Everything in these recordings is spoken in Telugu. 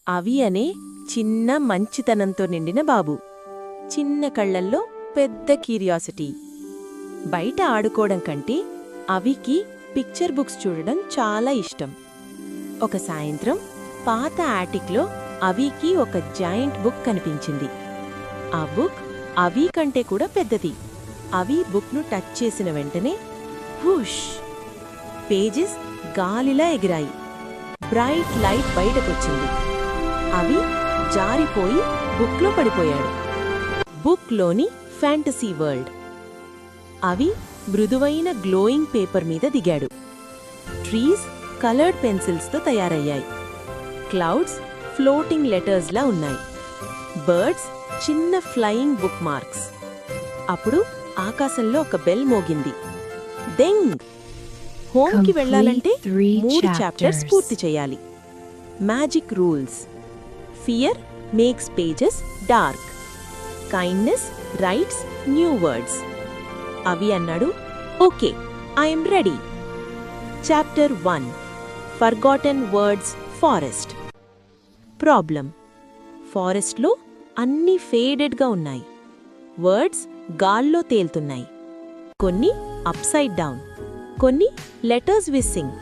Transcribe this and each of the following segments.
అవి అనే చిన్న మంచితనంతో నిండిన బాబు. చిన్న కళ్ళల్లో పెద్ద క్యూరియాసిటీ. బయట ఆడుకోవడం కంటే అవికి పిక్చర్ బుక్స్ చూడడం చాలా ఇష్టం. ఒక సాయంత్రం పాత యాటిక్లో అవికి ఒక జాయింట్ బుక్ కనిపించింది. ఆ బుక్ అవి కంటే కూడా పెద్దది. అవి బుక్ను టచ్ చేసిన వెంటనే హుష్! పేజెస్ గాలిలా ఎగిరాయి. బ్రైట్ లైట్ బయటకొచ్చింది. అవి జారిపోయి బుక్లో పడిపోయాడు. బుక్లోని ఫ్యాంటసీ వరల్డ్. అవి మృదువైన గ్లోయింగ్ పేపర్ మీద దిగాడు. ట్రీస్ కలర్డ్ పెన్సిల్స్తో తయారయ్యాయి. క్లౌడ్స్ ఫ్లోటింగ్ లెటర్స్లా ఉన్నాయి. బర్డ్స్ చిన్న ఫ్లయింగ్ బుక్ మార్క్స్. అప్పుడు ఆకాశంలో ఒక బెల్ మోగింది. దెంగ్! హోమ్కి వెళ్లాలంటే 3 చాప్టర్స్ పూర్తి చేయాలి. Magic rules. Fear makes pages dark. Kindness rights new words. అవి అన్నాడు, okay, I'm ready. Chapter 1 forgotten words forest. Problem. ఫారెస్ట్లో అన్నీ ఫేడెడ్గా ఉన్నాయి. వర్డ్స్ గాల్లో తేలుతున్నాయి. కొన్ని అప్సైడ్ డౌన్, కొన్ని లెటర్స్ విస్సింగ్,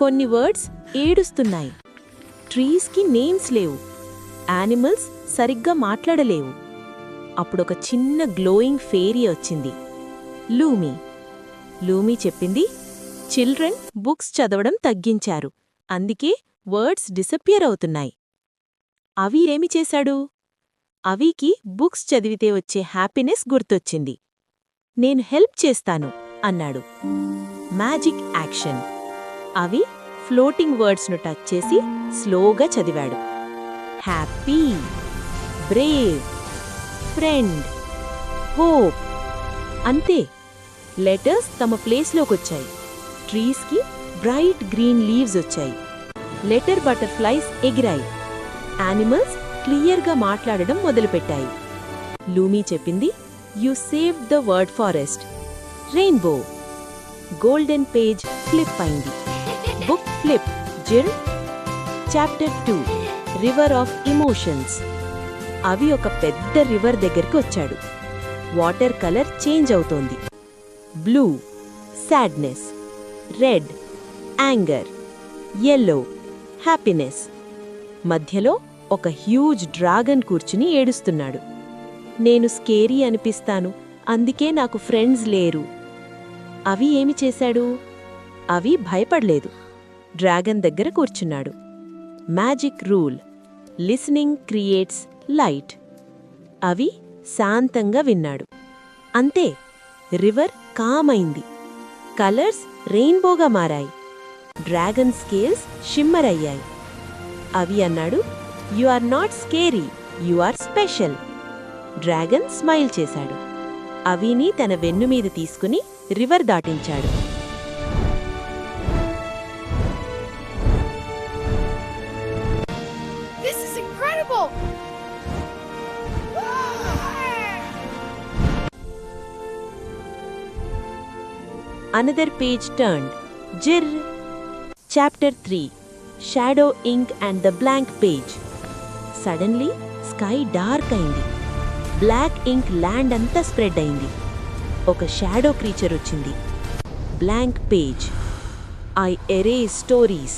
కొన్ని వర్డ్స్ ఏడుస్తున్నాయి. ట్రీస్కి నేమ్స్ లేవు. యానిమల్స్ సరిగ్గా మాట్లాడలేవు. అప్పుడొక చిన్న గ్లోయింగ్ ఫేరీ వచ్చింది. లూమీ. లూమీ చెప్పింది, చిల్డ్రన్ బుక్స్ చదవడం తగ్గించారు, అందుకే వర్డ్స్ డిసపియర్ అవుతున్నాయి. అవి ఏమి చేశాడు? అవికి బుక్స్ చదివితే వచ్చే హ్యాపీనెస్ గుర్తొచ్చింది. నేను హెల్ప్ చేస్తాను అన్నాడు. Magic action. అవి ఫ్లోటింగ్ వర్డ్స్ను టచ్ చేసి స్లోగా చదివాడు. Happy, brave, friend, hope. అంతే. లెటర్స్ తమ ప్లేస్లోకొచ్చాయి. ట్రీస్కి బ్రైట్ గ్రీన్ లీవ్స్ వచ్చాయి. లెటర్ బటర్ఫ్లైస్ ఎగిరాయి. యానిమల్స్ క్లియర్గా మాట్లాడడం మొదలుపెట్టాయి. లూమీ చెప్పింది, you saved the word forest. Rainbow. Golden page flip అయింది. Book flip. జిర్. Chapter 2 river of emotions. అవి ఒక పెద్ద రివర్ దగ్గరికి వచ్చాడు. వాటర్ కలర్ చేంజ్ అవుతోంది. Blue sadness, red anger, yellow happiness. మధ్యలో ఒక హ్యూజ్ డ్రాగన్ కూర్చుని ఏడుస్తున్నాడు. నేను స్కేరీ అనిపిస్తాను, అందుకే నాకు ఫ్రెండ్స్ లేరు. అవి ఏమి చేశాడు? అవి భయపడలేదు. డ్రాగన్ దగ్గర కూర్చున్నాడు. Magic rule. Listening creates light. అవి శాంతంగా విన్నాడు. అంతే. రివర్ కామైంది. కలర్స్ రెయిన్బోగా మారాయి. డ్రాగన్ స్కేల్స్ షిమ్మర్ అయ్యాయి. అవి అన్నాడు, you are not scary, you are special. Dragon smile చేశాడు. అవిని తన వెన్నుమీద తీసుకుని రివర్ దాటించాడు. This is incredible! Another page turned. Jirr. Chapter 3 Shadow Ink and the Blank Page. Suddenly, sky dark అయింది. బ్లాక్ ఇంక్ ల్యాండ్ అంతా స్ప్రెడ్ అయింది. ఒక షాడో క్రీచర్ వచ్చింది. Blank page. I erase stories.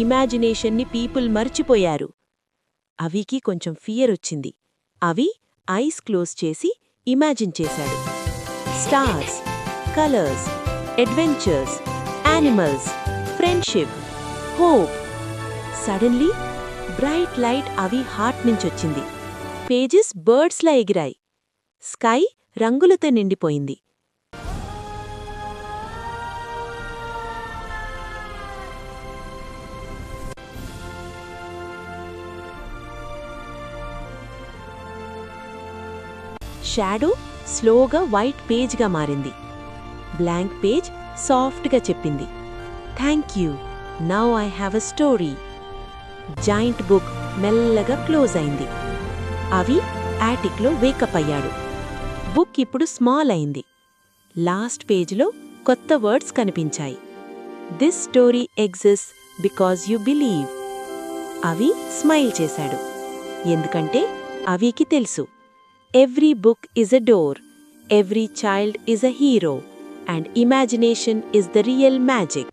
ఇమాజినేషన్ని పీపుల్ మర్చిపోయారు. అవికి కొంచెం ఫియర్ వచ్చింది. అవి ఐస్ క్లోజ్ చేసి ఇమాజిన్ చేశాడు. Stars, colours, adventures, animals, friendship, hope. Suddenly bright light అవి హార్ట్ నుంచొచ్చింది. పేజెస్ బర్డ్స్లా ఎగిరాయి. స్కై రంగులతో నిండిపోయింది. షాడో స్లోగా వైట్ పేజ్గా మారింది. బ్లాంక్ పేజ్ సాఫ్ట్గా చెప్పింది, thank you, now I have a story. Joint book మెల్లగా క్లోజ్ అయింది. అవి యాటిక్లో వేకప్ అయ్యాడు. బుక్ ఇప్పుడు స్మాల్ అయింది. లాస్ట్ పేజ్లో కొత్త వర్డ్స్ కనిపించాయి. This story exists because you believe. అవి స్మైల్ చేశాడు. ఎందుకంటే అవికి తెలుసు, every book is a door, every child is a hero, and imagination is the real magic.